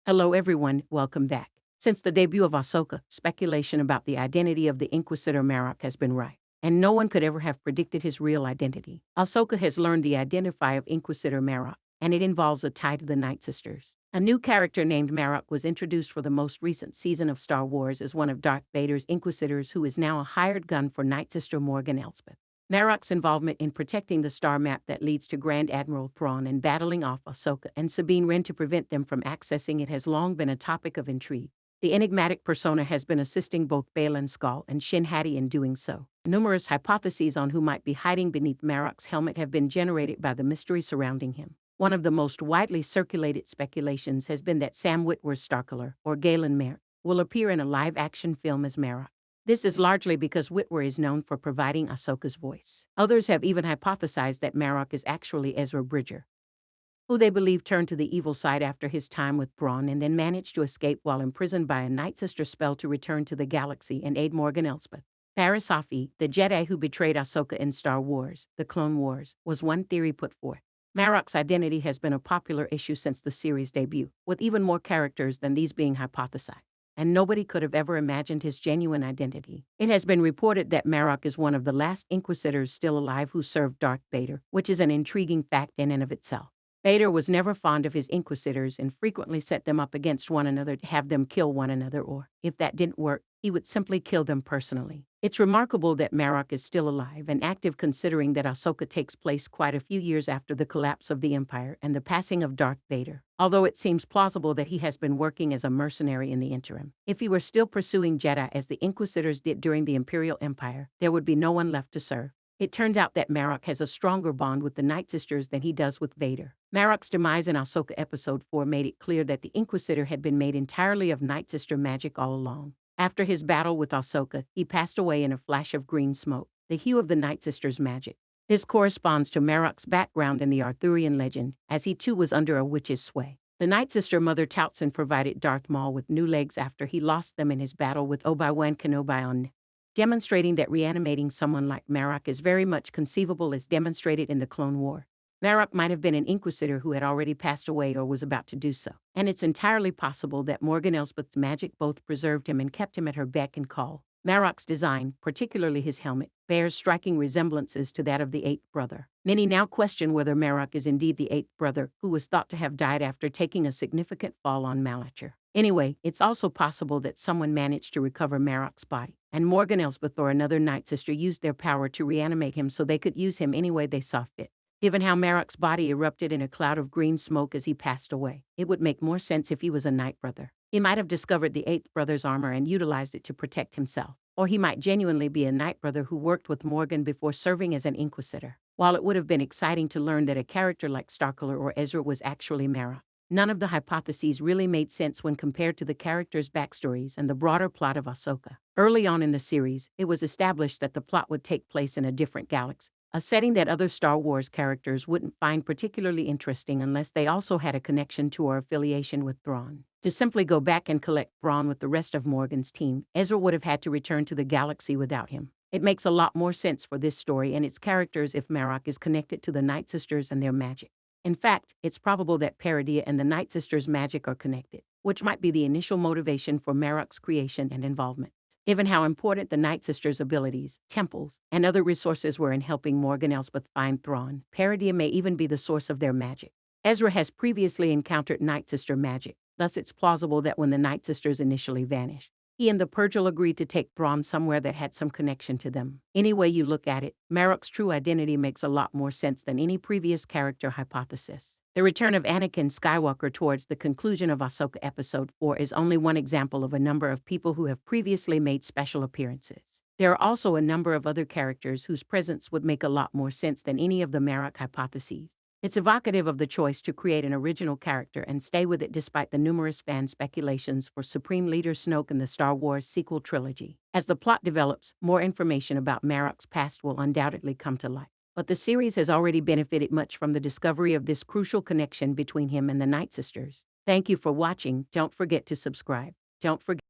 Hello everyone, welcome back. Since the debut of Ahsoka, speculation about the identity of the Inquisitor Marrok has been rife, and no one could ever have predicted his real identity. Ahsoka has learned the identity of Inquisitor Marrok, and it involves a tie to the Nightsisters. A new character named Marrok was introduced for the most recent season of Star Wars as one of Darth Vader's Inquisitors who is now a hired gun for Nightsister Morgan Elsbeth. Marrok's involvement in protecting the star map that leads to Grand Admiral Thrawn and battling off Ahsoka and Sabine Wren to prevent them from accessing it has long been a topic of intrigue. The enigmatic persona has been assisting both Baylan Skoll and Shin Hati in doing so. Numerous hypotheses on who might be hiding beneath Marrok's helmet have been generated by the mystery surrounding him. One of the most widely circulated speculations has been that Sam Witwer's Starkiller, or Galen Marrok, will appear in a live-action film as Marrok. This is largely because Witwer is known for providing Ahsoka's voice. Others have even hypothesized that Marrok is actually Ezra Bridger, who they believe turned to the evil side after his time with Thrawn and then managed to escape while imprisoned by a Nightsister spell to return to the galaxy and aid Morgan Elsbeth. Paris Safi, the Jedi who betrayed Ahsoka in Star Wars, The Clone Wars, was one theory put forth. Marrok's identity has been a popular issue since the series' debut, with even more characters than these being hypothesized, and nobody could have ever imagined his genuine identity. It has been reported that Marrok is one of the last Inquisitors still alive who served Darth Vader, which is an intriguing fact in and of itself. Vader was never fond of his Inquisitors and frequently set them up against one another to have them kill one another, or, if that didn't work, he would simply kill them personally. It's remarkable that Marrok is still alive and active considering that Ahsoka takes place quite a few years after the collapse of the Empire and the passing of Darth Vader, although it seems plausible that he has been working as a mercenary in the interim. If he were still pursuing Jedi as the Inquisitors did during the Imperial Empire, there would be no one left to serve. It turns out that Marrok has a stronger bond with the Nightsisters than he does with Vader. Marrok's demise in Ahsoka Episode 4 made it clear that the Inquisitor had been made entirely of Nightsister magic all along. After his battle with Ahsoka, he passed away in a flash of green smoke, the hue of the Nightsisters' magic. This corresponds to Marrok's background in the Arthurian legend, as he too was under a witch's sway. The Nightsister Mother Talzin provided Darth Maul with new legs after he lost them in his battle with Obi-Wan Kenobi on, demonstrating that reanimating someone like Marrok is very much conceivable as demonstrated in the Clone War. Marrok might have been an Inquisitor who had already passed away or was about to do so, and it's entirely possible that Morgan Elsbeth's magic both preserved him and kept him at her beck and call. Marrok's design, particularly his helmet, bears striking resemblances to that of the Eighth Brother. Many now question whether Marrok is indeed the Eighth Brother, who was thought to have died after taking a significant fall on Malachor. Anyway, it's also possible that someone managed to recover Marrok's body, and Morgan Elsbeth or another Nightsister used their power to reanimate him so they could use him any way they saw fit. Given how Marrok's body erupted in a cloud of green smoke as he passed away, it would make more sense if he was a Night Brother. He might have discovered the Eighth Brother's armor and utilized it to protect himself, or he might genuinely be a Night Brother who worked with Morgan before serving as an Inquisitor. While it would have been exciting to learn that a character like Starkiller or Ezra was actually Marrok, none of the hypotheses really made sense when compared to the characters' backstories and the broader plot of Ahsoka. Early on in the series, it was established that the plot would take place in a different galaxy, a setting that other Star Wars characters wouldn't find particularly interesting unless they also had a connection to or affiliation with Thrawn. To simply go back and collect Thrawn with the rest of Morgan's team, Ezra would have had to return to the galaxy without him. It makes a lot more sense for this story and its characters if Marrok is connected to the Nightsisters and their magic. In fact, it's probable that Peridea and the Nightsisters' magic are connected, which might be the initial motivation for Marrok's creation and involvement. Given how important the Nightsisters' abilities, temples, and other resources were in helping Morgan Elsbeth find Thrawn, Peridea may even be the source of their magic. Ezra has previously encountered Nightsister magic, thus it's plausible that when the Nightsisters initially vanished, he and the Purgil agreed to take Thrawn somewhere that had some connection to them. Any way you look at it, Marrok's true identity makes a lot more sense than any previous character hypothesis. The return of Anakin Skywalker towards the conclusion of Ahsoka Episode 4 is only one example of a number of people who have previously made special appearances. There are also a number of other characters whose presence would make a lot more sense than any of the Marrok hypotheses. It's evocative of the choice to create an original character and stay with it despite the numerous fan speculations for Supreme Leader Snoke in the Star Wars sequel trilogy. As the plot develops, more information about Marrok's past will undoubtedly come to light. But the series has already benefited much from the discovery of this crucial connection between him and the Nightsisters. Thank you for watching. Don't forget to subscribe. Don't forget